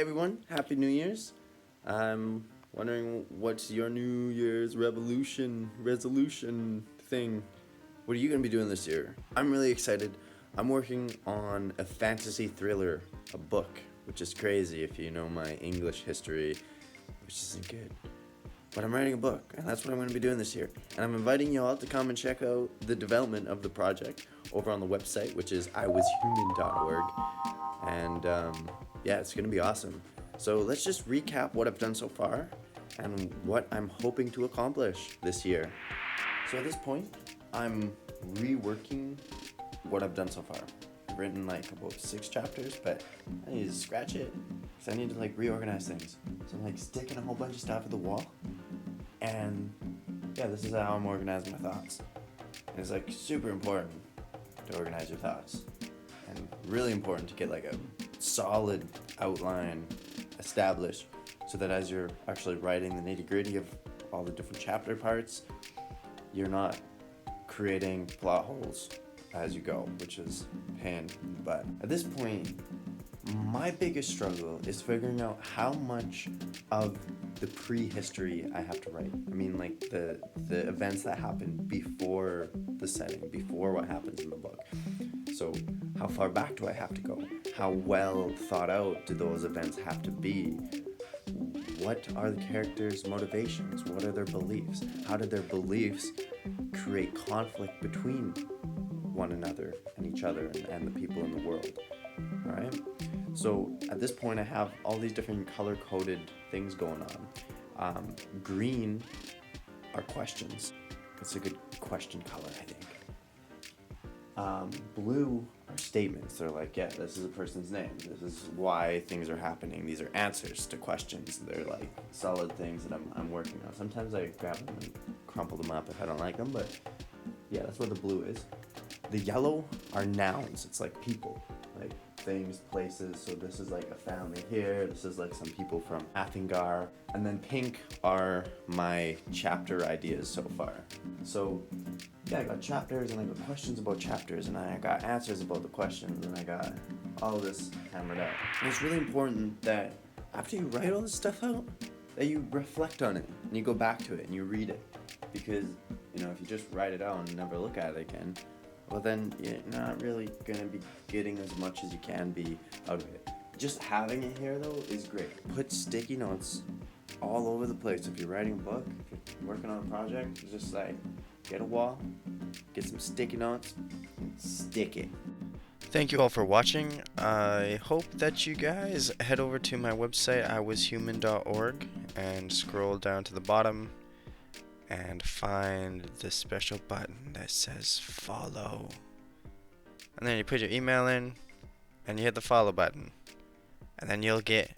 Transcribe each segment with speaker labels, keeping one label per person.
Speaker 1: everyone, Happy New Year's. I'm wondering what's your New Year's resolution thing? What are you going to be doing this year? I'm really excited. I'm working on a fantasy thriller, a book, which is crazy if you know my English history, which isn't good. But I'm writing a book, and that's what I'm going to be doing this year. And I'm inviting you all to come and check out the development of the project over on the website, which is iwashuman.org. And yeah, it's going to be awesome. So let's just recap what I've done so far and what I'm hoping to accomplish this year. So at this point, I'm reworking what I've done so far. I've written like about 6 chapters, but I need to scratch it because I need to like reorganize things. So I'm like sticking a whole bunch of stuff at the wall, and yeah, this is how I'm organizing my thoughts. And it's like super important to organize your thoughts, and really important to get like a solid outline established, so that as you're actually writing the nitty-gritty of all the different chapter parts, you're not creating plot holes as you go, which is pain. But at this point, my biggest struggle is figuring out how much of the prehistory I have to write. I mean, like the events that happen before the setting, before what happens in the book. So how far back do I have to go? How well thought out do those events have to be? What are the characters' motivations? What are their beliefs? How do their beliefs create conflict between one another and each other and the people in the world? All right. So at this point, I have all these different color-coded things going on. Green are questions. It's a good question color, I think. Blue are statements. They're like, yeah, this is a person's name. This is why things are happening. These are answers to questions. They're like solid things that I'm working on. Sometimes I grab them and crumple them up if I don't like them, but yeah, that's what the blue is. The yellow are nouns. It's like people, like things, places. So this is like a family here. This is like some people from Athingar. And then pink are my chapter ideas so far. So yeah, I got chapters and I got questions about chapters and I got answers about the questions and I got all this hammered out. And it's really important that after you write all this stuff out, that you reflect on it and you go back to it and you read it. Because, you know, if you just write it out and never look at it again, well then you're not really gonna be getting as much as you can be out of it. Just having it here though is great. Put sticky notes all over the place. If you're writing a book, if you're working on a project, just like get a wall, get some sticky notes, and stick it. Thank you all for watching. I hope that you guys head over to my website, iwashuman.org, and scroll down to the bottom and find the special button that says follow. And then you put your email in and you hit the follow button. And then you'll get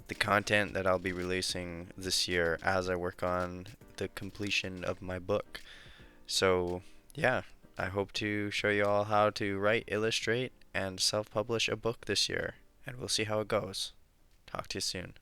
Speaker 1: the content that I'll be releasing this year as I work on the completion of my book. So yeah, I hope to show you all how to write, illustrate, and self-publish a book this year. And we'll see how it goes. Talk to you soon.